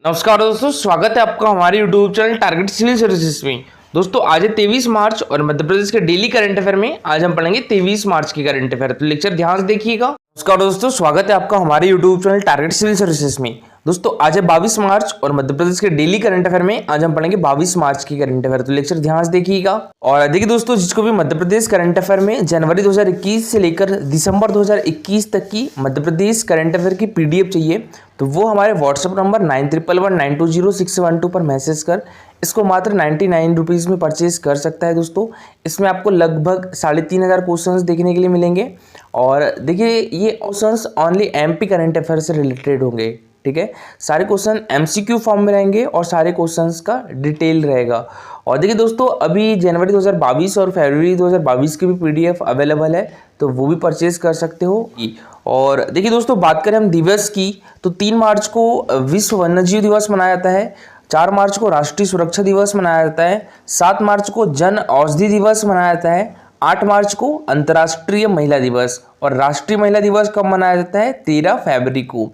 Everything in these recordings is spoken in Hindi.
नमस्कार दोस्तों, स्वागत है आपका हमारे YouTube channel target civil services में। दोस्तों आज है 23 मार्च और मध्य प्रदेश के डेली करंट अफेयर में आज हम पढ़ेंगे 23 मार्च की करंट अफेयर। तो लेक्चर ध्यान से देखिएगा। नमस्कार दोस्तों, स्वागत है आपका हमारे YouTube channel target civil services में। दोस्तों आज है 22 मार्च और मध्य प्रदेश के डेली करंट अफेयर में आज हम पढ़ेंगे 22 मार्च की करंट अफेयर। तो लेक्चर ध्यान से देखिएगा। और देखिए दोस्तों, जिसको भी मध्य प्रदेश करंट अफेयर में जनवरी 2021 से लेकर दिसंबर 2021 तक की मध्य प्रदेश करंट अफेयर की पीडीएफ चाहिए तो वो हमारे व्हाट्सएप नंबर 9111920612 पर मैसेज कर इसको मात्र 99 रुपीज़ में परचेज कर सकता है। दोस्तों इसमें आपको लगभग 3500 क्वेश्चंस देखने के लिए मिलेंगे। और देखिए ये questions only MP current affair से रिलेटेड होंगे। ठीक है, सारे क्वेश्चन एमसीक्यू फॉर्म में रहेंगे और सारे क्वेश्चंस का डिटेल रहेगा। और देखिए दोस्तों, अभी जनवरी 2022 और फरवरी 2022 की भी पीडीएफ अवेलेबल है तो वो भी परचेज कर सकते हो। और देखिए दोस्तों, बात करें हम दिवस की तो 3 मार्च को विश्व वन्यजीव दिवस मनाया जाता है, 4 मार्च को राष्ट्रीय सुरक्षा दिवस मनाया जाता है, 7 मार्च को जन औषधि दिवस मनाया जाता है, 8 मार्च को अंतर्राष्ट्रीय महिला दिवस और राष्ट्रीय महिला दिवस कब मनाया जाता है 13 फरवरी को,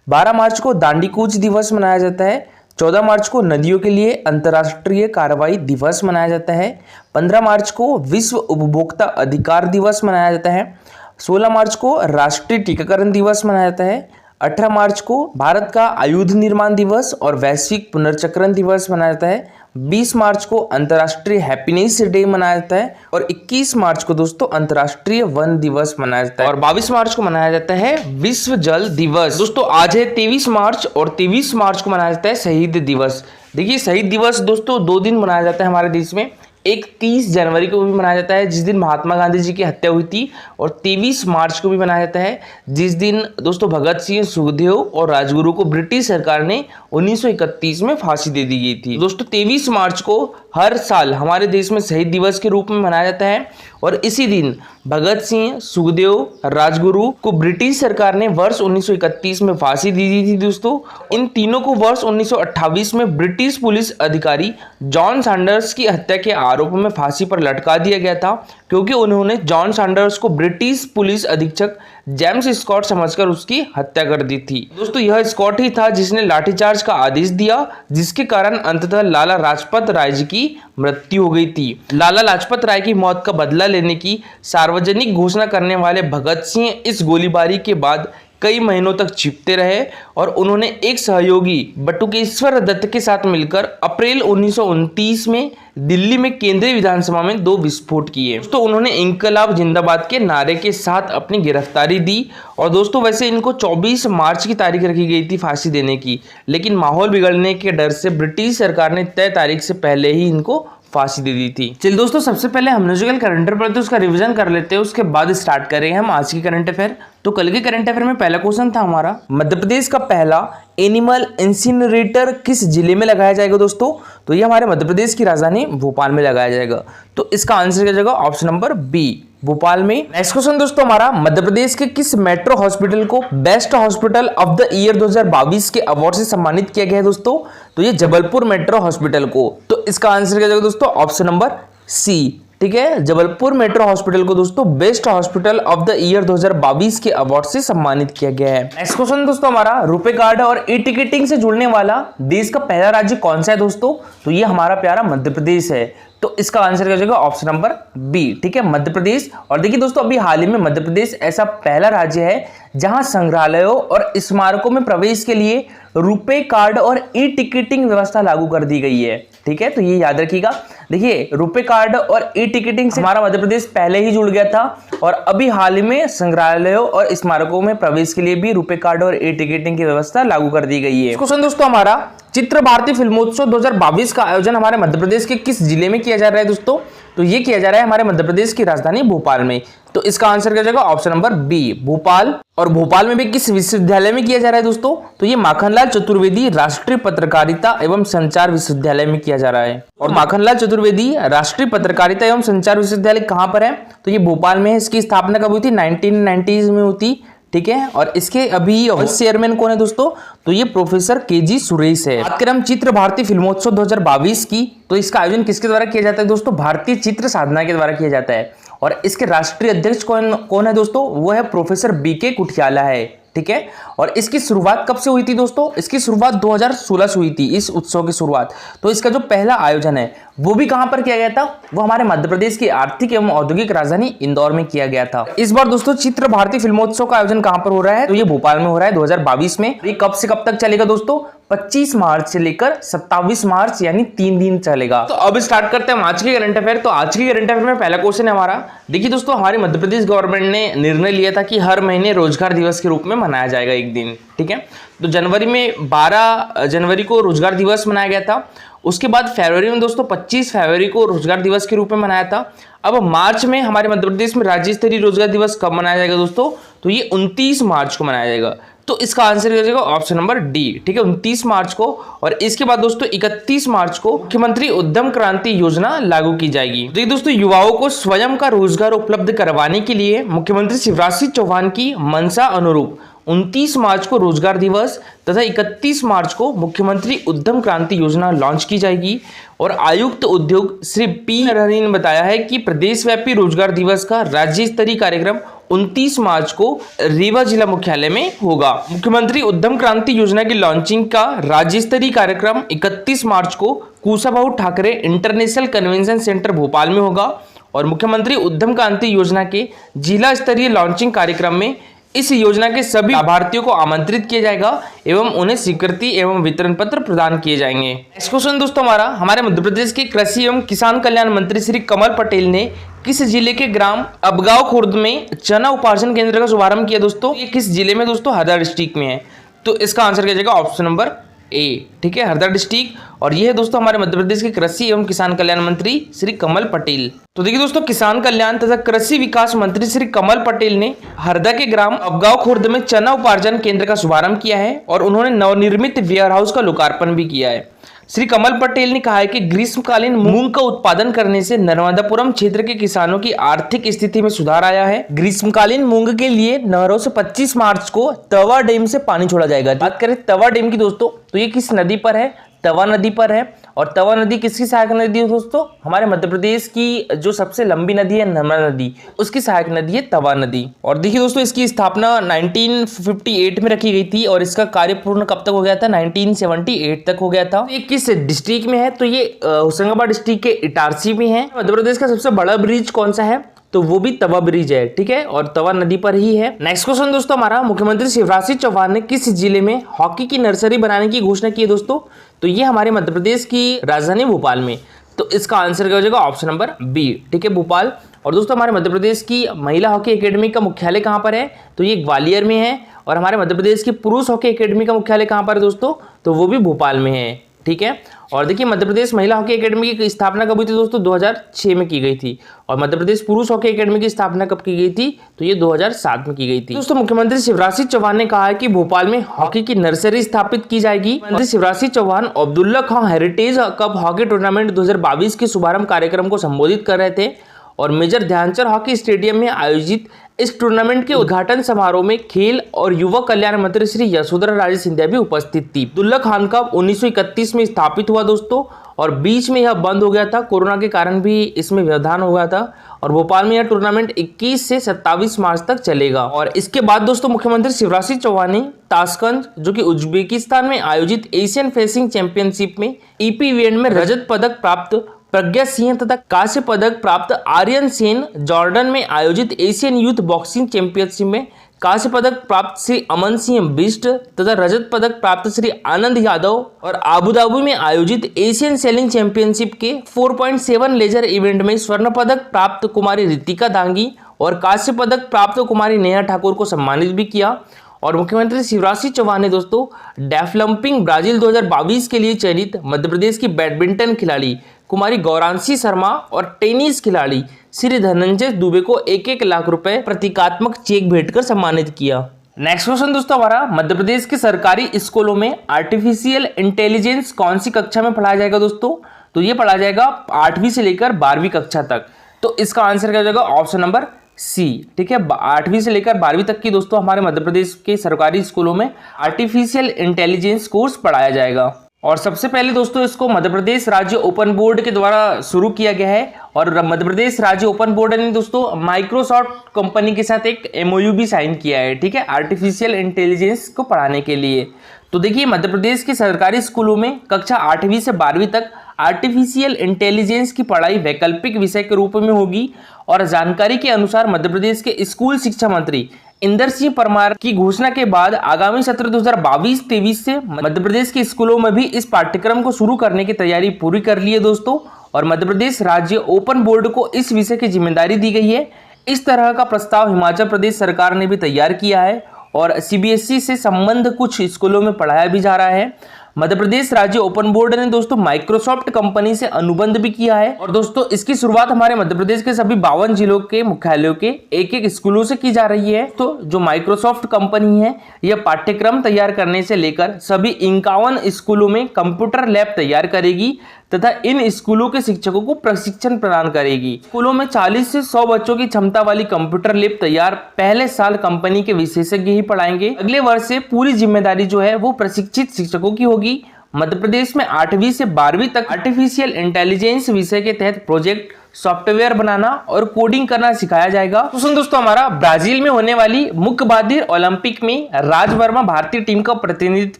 12 मार्च को दांडी कूच दिवस मनाया जाता है, 14 मार्च को नदियों के लिए अंतर्राष्ट्रीय कार्रवाई दिवस मनाया जाता है, 15 मार्च को विश्व उपभोक्ता अधिकार दिवस मनाया जाता है, 16 मार्च को राष्ट्रीय टीकाकरण दिवस मनाया जाता है, 18 मार्च को भारत का आयुध निर्माण दिवस और वैश्विक पुनर्चक्रण दिवस मनाया जाता है, 20 मार्च को अंतर्राष्ट्रीय हैप्पीनेस डे मनाया जाता है और 21 मार्च को दोस्तों अंतर्राष्ट्रीय वन दिवस मनाया जाता है और 22 मार्च को मनाया जाता है विश्व जल दिवस। दोस्तों आज है 23 मार्च और 23 मार्च को मनाया जाता है शहीद दिवस। देखिए शहीद दिवस दोस्तों 2 दिन मनाया जाता है हमारे देश में। एक 30 जनवरी को भी मनाया जाता है जिस दिन महात्मा गांधी जी की हत्या हुई थी, और 23 मार्च को भी मनाया जाता है जिस दिन दोस्तों भगत सिंह, सुखदेव और राजगुरु को ब्रिटिश सरकार ने 1931 में फांसी दे दी गई थी। दोस्तों 23 मार्च को हर साल हमारे देश में शहीद दिवस के रूप में मनाया जाता है और इसी दिन भगत सिंह, सुखदेव, राजगुरु को ब्रिटिश सरकार ने वर्ष 1931 में फांसी दे दी थी। दोस्तों इन तीनों को वर्ष 1928 में ब्रिटिश पुलिस अधिकारी जॉन सैंडर्स की हत्या के आरोप में फांसी पर लटका दिया गया था क्योंकि उन्होंने जॉन सैंडर्स को ब्रिटिश पुलिस अधीक्षक जेम्स स्कॉट समझकर उसकी हत्या कर दी थी। दोस्तों यह स्कॉट ही था जिसने लाठीचार्ज का आदेश दिया जिसके कारण अंततः लाला लाजपत राय जी की मृत्यु हो गई थी। लाला लाजपत राय की मौत का बदला लेने की सार्वजनिक घोषणा करने वाले भगत सिंह इस गोलीबारी के बाद कई महीनों तक छिपते रहे और उन्होंने एक सहयोगी बटुकेश्वर दत्त के साथ मिलकर अप्रैल 1929 में दिल्ली में केंद्रीय विधानसभा में 2 विस्फोट किए। तो उन्होंने इंकलाब जिंदाबाद के नारे के साथ अपनी गिरफ्तारी दी और दोस्तों वैसे इनको 24 मार्च की तारीख रखी गई थी फांसी देने की, लेकिन माहौल बिगड़ने के डर से ब्रिटिश सरकार ने तय तारीख से पहले ही इनको फांसी दे दी थी। चलिए दोस्तों, सबसे पहले हमने जो कल करंट अफेयर पढ़ा था उसका रिवीजन कर लेते हैं, उसके बाद स्टार्ट करेंगे हम आज की करंट अफेयर। तो कल के करंट अफेयर में पहला क्वेश्चन था हमारा, मध्य प्रदेश का पहला एनिमल इंसिनरेटर किस जिले में लगाया जाएगा दोस्तों? तो ये हमारे मध्य प्रदेश की राजधानी भोपाल में लगाया जाएगा। तो इसका आंसर क्या जाएगा? ऑप्शन नंबर बी, भोपाल में। नेक्स्ट क्वेश्चन दोस्तों हमारा, मध्य प्रदेश के किस मेट्रो हॉस्पिटल को best hospital of the year 2022 के अवार्ड से सम्मानित किया गया है दोस्तों? तो ये जबलपुर मेट्रो हॉस्पिटल को। तो इसका आंसर क्या जाएगा दोस्तों? Option number C. ठीक है, जबलपुर मेट्रो हॉस्पिटल को दोस्तों best hospital of the year 2022 के अवार्ड से सम्मानित किया गया है। नेक्स्ट क्वेश्चन दोस्तों हमारा, रुपे कार्ड और ई टिकटिंग से जुड़ने वाला देश का पहला राज्य कौन सा है दोस्तों? तो ये हमारा प्यारा मध्य प्रदेश है। तो इसका आंसर क्या जाएगा? Option number B. ठीक है, मध्य प्रदेश। और देखिए दोस्तों, अभी हाल ही में मध्य प्रदेश ऐसा पहला राज्य है जहां संग्रहालयों और स्मारकों में प्रवेश के लिए रुपे कार्ड और ई टिकटिंग व्यवस्था लागू कर दी गई है। ठीक है, तो ये याद रखिएगा। देखिए रुपे कार्ड और ई टिकटिंग से हमारा मध्य प्रदेश पहले ही जुड़ गया था और अभी हाल ही में संग्रहालयों और स्मारकों में प्रवेश के लिए भी रुपे कार्ड और ई टिकटिंग की व्यवस्था लागू कर दी गई है। क्वेश्चन दोस्तों हमारा, चित्र भारती फिल्मोत्सव 2022 का आयोजन हमारे मध्य प्रदेश के किस जिले में किया जा रहा है दोस्तों? तो ये किया जा रहा है हमारे मध्य प्रदेश की राजधानी भोपाल में। तो इसका आंसर क्या जाएगा? Option number B, Bhopal. और भोपाल में भी किस विश्वविद्यालय में किया जा रहा है दोस्तों? तो ये माखनलाल चतुर्वेदी राष्ट्रीय पत्रकारिता एवं संचार विश्वविद्यालय में किया जा रहा है। और माखनलाल चतुर्वेदी राष्ट्रीय पत्रकारिता एवं संचार विश्वविद्यालय कहाँ पर है? तो ये भोपाल में है। इसकी स्थापना कब हुई थी? 1990s में हुई थी। ठीक है, और इसके अभी वाइस चेयरमैन कौन है दोस्तों? तो ये प्रोफेसर केजी सुरेश है। बात करें हम चित्र भारती फिल्मोत्सव 2022 की, तो इसका आयोजन किसके द्वारा किया जाता है दोस्तों? भारतीय चित्र साधना के द्वारा किया जाता है और इसके राष्ट्रीय अध्यक्ष कौन है दोस्तों? वो है प्रोफेसर बीके कुठियाला है। ठीक है। और इसकी शुरुआत कब से हुई थी दोस्तों? इसकी शुरुआत 2016 से हुई थी, इस उत्सव की शुरुआत। तो इसका जो पहला आयोजन है वो भी कहां पर किया गया था? वो हमारे मध्य प्रदेश की आर्थिक एवं औद्योगिक राजधानी इंदौर में किया गया था। इस बार दोस्तों चित्र भारती फिल्मोत्सव का आयोजन कहां पर हो रहा है? तो ये भोपाल में हो रहा है 2022 में। ये कब से कब तक चलेगा दोस्तों? 25 मार्च से लेकर 27 मार्च, यानी 3 दिन चलेगा। तो अब स्टार्ट करते हैं आज के करंट अफेयर। तो आज के करंट अफेयर में पहला क्वेश्चन है हमारा, देखिए दोस्तों, हमारे मध्य प्रदेश गवर्नमेंट ने निर्णय लिया था कि हर महीने रोजगार दिवस के रूप में मनाया जाएगा एक दिन, ठीक है। तो जनवरी में 12 जनवरी को रोजगार दिवस मनाया गया था। उसके बाद फरवरी में दोस्तों 25 फरवरी को रोजगार दिवस के रूप में मनाया था। अब मार्च में हमारे मध्य प्रदेश में राज्य स्तरीय रोजगार दिवस कब मनाया जाएगा दोस्तों? तो ये 29 मार्च को मनाया जाएगा। तो इसका आंसर हो जाएगा ऑप्शन नंबर डी, ठीक है, 29 मार्च को। और इसके बाद दोस्तों 31 मार्च को मुख्यमंत्री उद्यम क्रांति योजना लागू की जाएगी। देखिए दोस्तों, युवाओं को स्वयं का रोजगार उपलब्ध करवाने के लिए मुख्यमंत्री शिवराज सिंह चौहान की मंशा अनुरूप 29 मार्च को रोजगार दिवस तथा 31 मार्च को मुख्यमंत्री उद्यम क्रांति योजना लॉन्च की जाएगी। और आयुक्त उद्योग श्री पी नरहरि ने बताया है कि प्रदेशव्यापी रोजगार दिवस का राज्य स्तरीय कार्यक्रम 29 मार्च को रीवा जिला मुख्यालय में होगा। मुख्यमंत्री उद्यम क्रांति योजना की लॉन्चिंग का राज्य स्तरीय कार्यक्रम 31 मार्च को Kushabhau Thackeray international convention centre Bhopal में होगा। और मुख्यमंत्री उद्यम क्रांति योजना के जिला स्तरीय लॉन्चिंग कार्यक्रम में इस योजना के सभी लाभार्थियों को आमंत्रित किया जाएगा एवं उन्हें स्वीकृति एवं वितरण पत्र प्रदान किए जाएंगे। नेक्स्ट क्वेश्चन दोस्तों हमारा, हमारे मध्य प्रदेश के कृषि एवं किसान कल्याण मंत्री श्री कमल पटेल ने किस जिले के ग्राम अबगांव खुर्द में चना उपार्जन केंद्र का शुभारंभ किया दोस्तों? ये किस जिले में दोस्तों? हरदा डिस्ट्रिक्ट में है। तो इसका आंसर क्या जाएगा? ऑप्शन नंबर ए, ठीक है, हरदा डिस्ट्रिक्ट। और ये है दोस्तों हमारे मध्य प्रदेश के कृषि एवं किसान कल्याण मंत्री श्री कमल पटेल। तो देखिए दोस्तों, किसान कल्याण तथा कृषि विकास मंत्री श्री कमल पटेल ने हरदा के ग्राम अबगांव खुर्द में चना उपार्जन केंद्र का शुभारंभ किया है और उन्होंने नवनिर्मित वेयर हाउस का लोकार्पण भी किया है। श्री कमल पटेल ने कहा है कि ग्रीष्मकालीन मूंग का उत्पादन करने से नर्मदापुरम क्षेत्र के किसानों की आर्थिक स्थिति में सुधार आया है। ग्रीष्मकालीन मूंग के लिए नहरों से 25 मार्च को तवा डैम से पानी छोड़ा जाएगा। बात करें तवा डैम की दोस्तों, तो ये किस नदी पर है? तवा नदी पर है। और तवा नदी किसकी सहायक नदी है दोस्तों? हमारे मध्य प्रदेश की जो सबसे लंबी नदी है नर्मदा नदी, उसकी सहायक नदी है तवा नदी। और देखिए दोस्तों, इसकी स्थापना 1958 में रखी गई थी और इसका कार्य पूर्ण कब तक हो गया था? 1978 तक हो गया था। ये किस डिस्ट्रिक्ट में है? तो ये होशंगाबाद डिस्ट्रिक्ट के इटारसी में है। मध्य प्रदेश का सबसे बड़ा ब्रिज कौन सा है? तो वो भी तवा ब्रिज है, ठीक है, और तवा नदी पर ही है। नेक्स्ट क्वेश्चन दोस्तों हमारा, मुख्यमंत्री शिवराज सिंह चौहान ने किस जिले में हॉकी की नर्सरी बनाने की घोषणा की है दोस्तों? तो ये हमारे मध्य प्रदेश की राजधानी भोपाल में। तो इसका आंसर क्या हो जाएगा? ऑप्शन नंबर बी, ठीक है, भोपाल। और दोस्तों हमारे मध्य प्रदेश की महिला हॉकी एकेडमी का मुख्यालय कहाँ पर है? तो ये ग्वालियर में है। और हमारे मध्य प्रदेश की पुरुष हॉकी एकेडमी का मुख्यालय कहाँ पर है दोस्तों? तो वो भी भोपाल में है, ठीक है। और देखिए, मध्य प्रदेश महिला हॉकी एकेडमी की स्थापना कब हुई थी दोस्तों? 2006 में की गई थी। और मध्य प्रदेश पुरुष हॉकी एकेडमी की स्थापना कब की गई थी? तो ये 2007 में की गई थी। दोस्तों मुख्यमंत्री शिवराज सिंह चौहान ने कहा है कि भोपाल में हॉकी की नर्सरी स्थापित की जाएगी। मुख्यमंत्री शिवराज सिंह चौहान अब्दुल्ला खां हेरिटेज कप हॉकी टूर्नामेंट 2022 के शुभारंभ कार्यक्रम को संबोधित कर रहे थे। और मेजर ध्यानचंद हॉकी स्टेडियम में आयोजित इस टूर्नामेंट के उद्घाटन समारोह में खेल और युवा कल्याण मंत्री श्री यशोधरा राजे सिंधिया भी उपस्थित थी। अब्दुल्ला खान कप 1931 में स्थापित हुआ दोस्तों, और बीच में यह बंद हो गया था, कोरोना के कारण भी इसमें व्यवधान हो गया था। और भोपाल में यह टूर्नामेंट 21 से 27 मार्च तक चलेगा। और इसके बाद दोस्तों मुख्यमंत्री शिवराज सिंह चौहान ने ताशकंद, जो कि उज्बेकिस्तान में आयोजित एशियन फेंसिंग चैंपियनशिप में ईपी इवेंट में रजत पदक प्राप्त प्रज्ञा सिंह तथा कांस्य पदक प्राप्त आर्यन सेन, जॉर्डन में आयोजित एशियन यूथ बॉक्सिंग चैंपियनशिप में कांस्य पदक प्राप्त श्री अमन सिंह बिष्ट तथा रजत पदक प्राप्त श्री आनंद यादव, और आबूधाबी में आयोजित एशियन सेलिंग चैंपियनशिप के 4.7 लेजर इवेंट में स्वर्ण पदक प्राप्त कुमारी रितिका दांगी और कांस्य पदक प्राप्त कुमारी नेहा ठाकुर को सम्मानित भी किया। और मुख्यमंत्री शिवराज सिंह चौहान ने दोस्तों डेफलम्पिंग ब्राजील 2022 के लिए चयनित मध्य प्रदेश की बैडमिंटन खिलाड़ी कुमारी गौरांशी शर्मा और टेनिस खिलाड़ी श्री धनंजय दुबे को 1-1 लाख रुपए प्रतीकात्मक चेक भेंट कर सम्मानित किया। नेक्स्ट क्वेश्चन दोस्तों हमारा, मध्य प्रदेश के सरकारी स्कूलों में आर्टिफिशियल इंटेलिजेंस कौन सी कक्षा में पढ़ाया जाएगा दोस्तों? तो ये पढ़ाया जाएगा 8वीं से लेकर 12वीं कक्षा तक। तो इसका आंसर क्या हो जाएगा? ऑप्शन नंबर सी, ठीक है, 8वीं से लेकर 12वीं तक की दोस्तों हमारे मध्य प्रदेश के सरकारी स्कूलों में आर्टिफिशियल इंटेलिजेंस कोर्स पढ़ाया जाएगा। और सबसे पहले दोस्तों इसको मध्य प्रदेश राज्य ओपन बोर्ड के द्वारा शुरू किया गया है और मध्य प्रदेश राज्य ओपन बोर्ड ने दोस्तों माइक्रोसॉफ्ट कंपनी के साथ एक MOU भी साइन किया है, ठीक है, आर्टिफिशियल इंटेलिजेंस को पढ़ाने के लिए। तो देखिए मध्य प्रदेश के सरकारी स्कूलों में कक्षा 8वीं से 12वीं तक आर्टिफिशियल इंटेलिजेंस की पढ़ाई वैकल्पिक विषय के रूप में होगी और जानकारी के अनुसार मध्य प्रदेश के स्कूल शिक्षा मंत्री इंदर सिंह परमार की घोषणा के बाद आगामी सत्र 2022-23 से मध्य प्रदेश के स्कूलों में भी इस पाठ्यक्रम को शुरू करने की तैयारी पूरी कर ली है दोस्तों। और मध्य प्रदेश राज्य ओपन बोर्ड को इस विषय की जिम्मेदारी दी गई है। इस तरह का प्रस्ताव हिमाचल प्रदेश सरकार ने भी तैयार किया है और CBSE से संबंध कुछ स्कूलों में पढ़ाया भी जा रहा है। मध्य प्रदेश राज्य ओपन बोर्ड ने दोस्तों माइक्रोसॉफ्ट कंपनी से अनुबंध भी किया है और दोस्तों इसकी शुरुआत हमारे मध्य प्रदेश के सभी 52 जिलों के मुख्यालयों के एक एक स्कूलों से की जा रही है। तो जो माइक्रोसॉफ्ट कंपनी है यह पाठ्यक्रम तैयार करने से लेकर सभी 51 स्कूलों में कंप्यूटर लैब तैयार करेगी तथा इन स्कूलों के शिक्षकों को प्रशिक्षण प्रदान करेगी। स्कूलों में 40 से 100 बच्चों की क्षमता वाली कंप्यूटर लैब तैयार पहले साल कंपनी के विशेषज्ञ ही पढ़ाएंगे। अगले वर्ष से पूरी जिम्मेदारी जो है वो प्रशिक्षित शिक्षकों की होगी। मध्य प्रदेश में 8वीं से 12वीं तक आर्टिफिशियल इंटेलिजेंस विषय के तहत प्रोजेक्ट सॉफ्टवेयर बनाना और कोडिंग करना सिखाया जाएगा। तो सुन दोस्तों, हमारा ब्राजील में होने वाली मुक्केबाजी ओलंपिक में राज वर्मा भारतीय टीम का प्रतिनिधित्व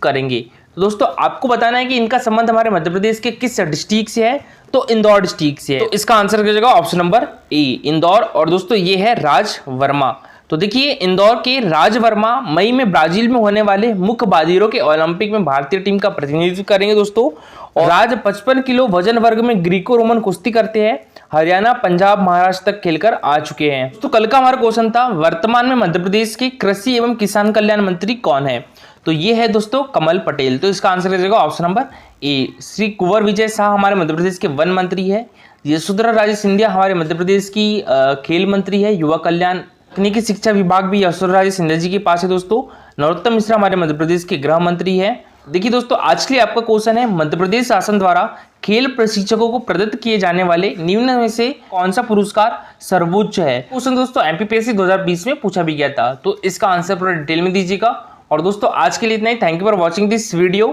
करेंगे। तो दोस्तों आपको बताना है कि इनका संबंध हमारे मध्य प्रदेश के किस डिस्ट्रिक्ट से है, तो इंदौर डिस्ट्रिक्ट से है। तो इसका आंसर हो जाएगा ऑप्शन नंबर ए, इंदौर। और दोस्तों ये है राज वर्मा। तो देखिए इंदौर के राज वर्मा मई में ब्राजील में होने वाले मुक्केबाजियों के ओलंपिक में भारतीय टीम का प्रतिनिधित्व करेंगे दोस्तों। और राज 55 किलो वजन वर्ग में ग्रीको रोमन कुश्ती करते हैं। हरियाणा, पंजाब, महाराष्ट्र तक खेलकर आ चुके हैं। तो कल का हमारा क्वेश्चन था, वर्तमान में मध्य प्रदेश के कृषि एवं किसान कल्याण मंत्री कौन है? तो ये है दोस्तों कमल पटेल। तो इसका आंसर हो जाएगा option number A, Shri Kunwar Vijay Shah हमारे मध्य प्रदेश के वन मंत्री है। यशोधरा राजे सिंधिया हमारे मध्य प्रदेश की खेल मंत्री है। युवा कल्याण तकनीकी शिक्षा विभाग भी यशोधरा राजे सिंधिया जी के पास है दोस्तों। नरोत्तम मिश्रा हमारे मध्य प्रदेश के गृह मंत्री है। देखिए दोस्तों आज के लिए आपका क्वेश्चन है, मध्य प्रदेश शासन द्वारा खेल प्रशिक्षकों को प्रदत्त किए जाने वाले निम्न में से कौन सा पुरस्कार सर्वोच्च है? क्वेश्चन दोस्तों MPPSC 2020 में पूछा भी गया था। तो इसका आंसर पूरा डिटेल में दीजिएगा। और दोस्तों आज के लिए इतना ही। Thank you for watching this video.